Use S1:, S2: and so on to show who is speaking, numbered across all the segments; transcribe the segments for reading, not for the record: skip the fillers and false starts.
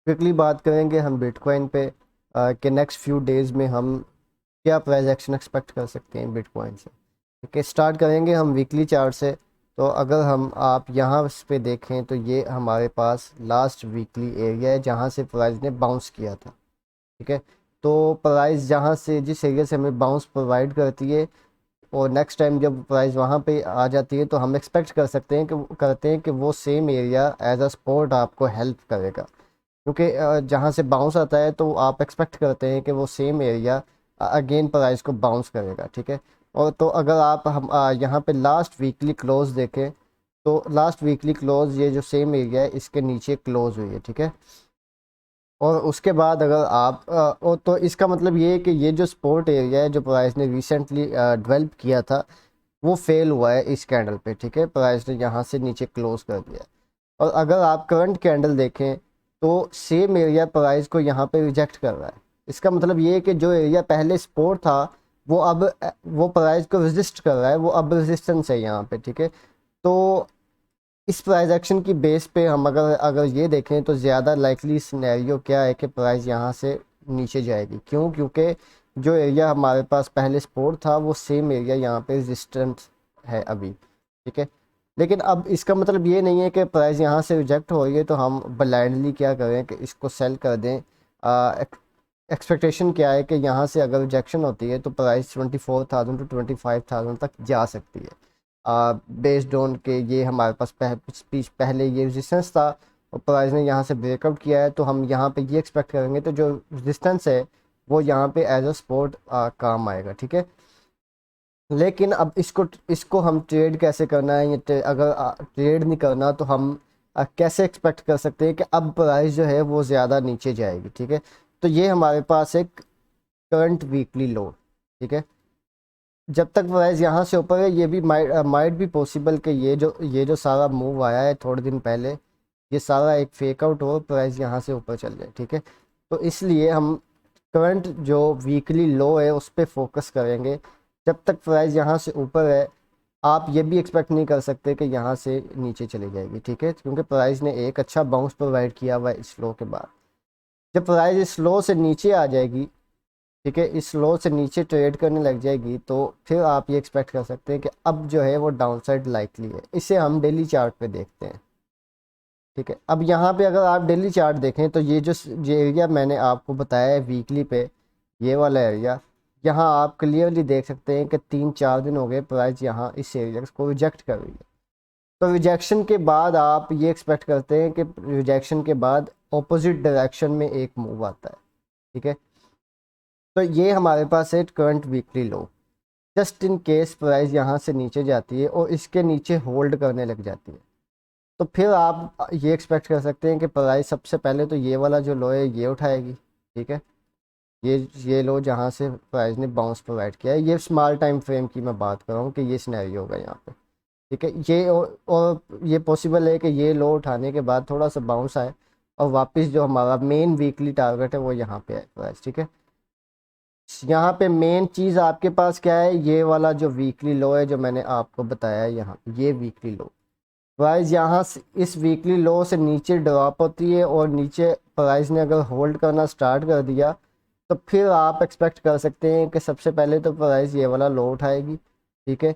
S1: Quickly बात करेंगे हम बिटकॉइन पे कि नेक्स्ट फ्यू डेज़ में हम क्या प्राइस एक्शन एक्सपेक्ट कर सकते हैं बिटकॉइन से। ठीक है, स्टार्ट करेंगे हम वीकली चार्ट से। तो अगर हम आप यहाँ पे देखें तो ये हमारे पास लास्ट वीकली एरिया है जहाँ से प्राइस ने बाउंस किया था। ठीक है, तो प्राइस जहाँ से जिस एरिया से हमें बाउंस प्रोवाइड करती है और नेक्स्ट टाइम जब प्राइस वहाँ पे आ जाती है तो हम एक्सपेक्ट करते हैं कि वो same area as a support आपको हेल्प करेगा। क्योंकि जहाँ से बाउंस आता है तो आप एक्सपेक्ट करते हैं कि वो सेम एरिया अगेन प्राइस को बाउंस करेगा। ठीक है, और तो अगर आप हम यहाँ पे लास्ट वीकली क्लोज देखें तो लास्ट वीकली क्लोज ये जो सेम एरिया है इसके नीचे क्लोज हुई है। ठीक है, और उसके बाद अगर आप और तो इसका मतलब ये है कि ये जो सपोर्ट एरिया है जो प्राइस ने रिसेंटली डेवलप किया था वो फेल हुआ है इस कैंडल पे। ठीक है, प्राइस ने यहाँ से नीचे क्लोज कर दिया। और अगर आप करंट कैंडल देखें तो सेम एरिया प्राइस को यहाँ पे रिजेक्ट कर रहा है। इसका मतलब ये है कि जो एरिया पहले सपोर्ट था वो अब वो प्राइस को रेजिस्ट कर रहा है, वो अब रेजिस्टेंस है यहाँ पे। ठीक है, तो इस प्राइस एक्शन की बेस पे हम अगर अगर ये देखें तो ज़्यादा लाइकली सिनेरियो क्या है कि प्राइस यहाँ से नीचे जाएगी। क्यों? क्योंकि जो एरिया हमारे पास पहले सपोर्ट था वो सेम एरिया यहाँ पे रेजिस्टेंस है अभी। ठीक है, लेकिन अब इसका मतलब ये नहीं है कि प्राइस यहाँ से रिजेक्ट हो रही है तो हम ब्लाइंडली क्या करें कि इसको सेल कर दें। एक्सपेक्टेशन क्या है कि यहाँ से अगर रिजेक्शन होती है तो प्राइस 24,000 टू 25,000 तक जा सकती है। बेस्ड ऑन के ये हमारे पास पहले ये रेजिस्टेंस था और प्राइस ने यहाँ से ब्रेकआउट किया है तो हम यहाँ पे ये एक्सपेक्ट करेंगे तो जो रेजिस्टेंस है वो यहाँ पे एज अ सपोर्ट काम आएगा। ठीक है, लेकिन अब इसको इसको हम ट्रेड कैसे करना है, ये अगर ट्रेड नहीं करना तो हम कैसे एक्सपेक्ट कर सकते हैं कि अब प्राइस जो है वो ज़्यादा नीचे जाएगी। ठीक है, तो ये हमारे पास एक करंट वीकली लो। ठीक है, जब तक प्राइस यहाँ से ऊपर है ये भी माइट भी पॉसिबल कि ये जो सारा मूव आया है थोड़े दिन पहले ये सारा एक फेक आउट हो, प्राइस यहाँ से ऊपर चल जाए। ठीक है, तो इसलिए हम करंट जो वीकली लो है उस पर फोकस करेंगे। जब तक प्राइस यहाँ से ऊपर है आप ये भी एक्सपेक्ट नहीं कर सकते कि यहाँ से नीचे चली जाएगी। ठीक है, क्योंकि प्राइस ने एक अच्छा बाउंस प्रोवाइड किया हुआ है इस लो के बाद। जब प्राइस इस लो से नीचे आ जाएगी, ठीक है, इस लो से नीचे ट्रेड करने लग जाएगी तो फिर आप ये एक्सपेक्ट कर सकते हैं कि अब जो है वो डाउनसाइड लाइकली है। इसे हम डेली चार्ट पे देखते हैं। ठीक है, अब यहाँ पे अगर आप डेली चार्ट देखें तो ये एरिया मैंने आपको बताया है वीकली पे, ये वाला एरिया, यहाँ आप क्लियरली देख सकते हैं कि 3-4 दिन हो गए प्राइस यहाँ इस एरिया को रिजेक्ट कर रही है। तो रिजेक्शन के बाद आप ये एक्सपेक्ट करते हैं कि रिजेक्शन के बाद ऑपोजिट डायरेक्शन में एक मूव आता है। ठीक है, तो ये हमारे पास है current weekly low. Just in case price यहाँ से नीचे जाती है और इसके नीचे होल्ड करने लग जाती है तो फिर आप ये एक्सपेक्ट कर सकते हैं कि प्राइस सबसे पहले तो ये वाला जो लो है ये उठाएगी। ठीक है, ये लो जहाँ से प्राइस ने बाउंस प्रोवाइड किया है, ये स्मॉल टाइम फ्रेम की मैं बात कर रहा हूँ कि ये सिनेरियो होगा यहाँ पे। ठीक है, ये और ये पॉसिबल है कि ये लो उठाने के बाद थोड़ा सा बाउंस आए और वापस जो हमारा मेन वीकली टारगेट है वो यहाँ पे आए प्राइस। ठीक है, यहाँ पे मेन चीज़ आपके पास क्या है, ये वाला जो वीकली लो है जो मैंने आपको बताया है, यहाँ ये वीकली लो प्राइस यहाँ से इस वीकली लो से नीचे ड्रॉप होती है और नीचे प्राइस ने अगर होल्ड करना स्टार्ट कर दिया तो फिर आप एक्सपेक्ट कर सकते हैं कि सबसे पहले तो प्राइस ये वाला लो उठाएगी। ठीक है,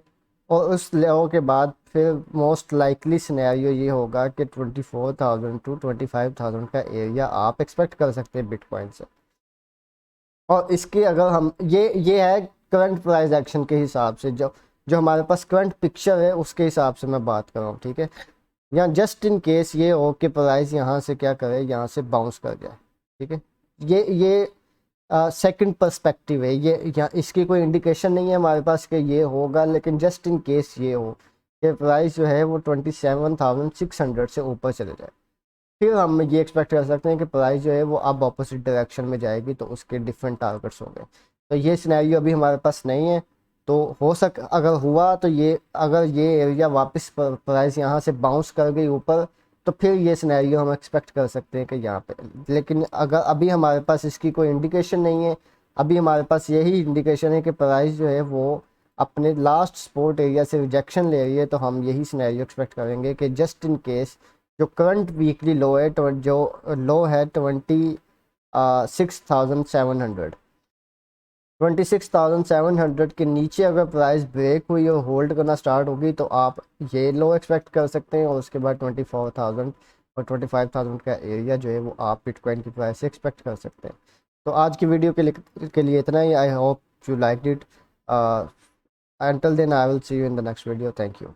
S1: और उस लो के बाद फिर मोस्ट लाइकली सिनेरियो ये होगा कि 24,000 टू 25,000 का एरिया आप एक्सपेक्ट कर सकते हैं बिटकॉइन से। और इसके अगर हम ये है करंट प्राइस एक्शन के हिसाब से, जो जो हमारे पास करंट पिक्चर है उसके हिसाब से मैं बात कर रहा हूँ। ठीक है, यहाँ जस्ट इन केस ये हो कि प्राइस यहाँ से क्या करे, यहाँ से बाउंस कर जाए। ठीक है, ये सेकंड पर्सपेक्टिव है, ये यहाँ इसकी कोई इंडिकेशन नहीं है हमारे पास कि ये होगा, लेकिन जस्ट इन केस ये हो कि प्राइस जो है वो 27,600 से ऊपर चले जाए फिर हम ये एक्सपेक्ट कर सकते हैं कि प्राइस जो है वो अब अपोजिट डायरेक्शन में जाएगी तो उसके डिफरेंट टारगेट्स होंगे। तो ये सिनेरियो अभी हमारे पास नहीं है। तो हो सक अगर हुआ तो ये अगर ये एरिया वापस प्राइस यहाँ से बाउंस कर गई ऊपर तो फिर ये सिनेरियो हम एक्सपेक्ट कर सकते हैं कि यहाँ पे, लेकिन अगर अभी हमारे पास इसकी कोई इंडिकेशन नहीं है, अभी हमारे पास यही इंडिकेशन है कि प्राइस जो है वो अपने लास्ट सपोर्ट एरिया से रिजेक्शन ले रही है, तो हम यही सिनेरियो एक्सपेक्ट करेंगे कि जस्ट इन केस जो करंट वीकली लो है, जो लो है 26,700, 26,700 के नीचे अगर प्राइस ब्रेक हुई और होल्ड करना स्टार्ट होगी तो आप ये लो एक्सपेक्ट कर सकते हैं, और उसके बाद 24,000 और 25,000 का एरिया जो है वो आप बिटकॉइन की प्राइस से एक्सपेक्ट कर सकते हैं। तो आज की वीडियो के लिए इतना ही। I hope you like it. Until then, I will see you in the next video. Thank you.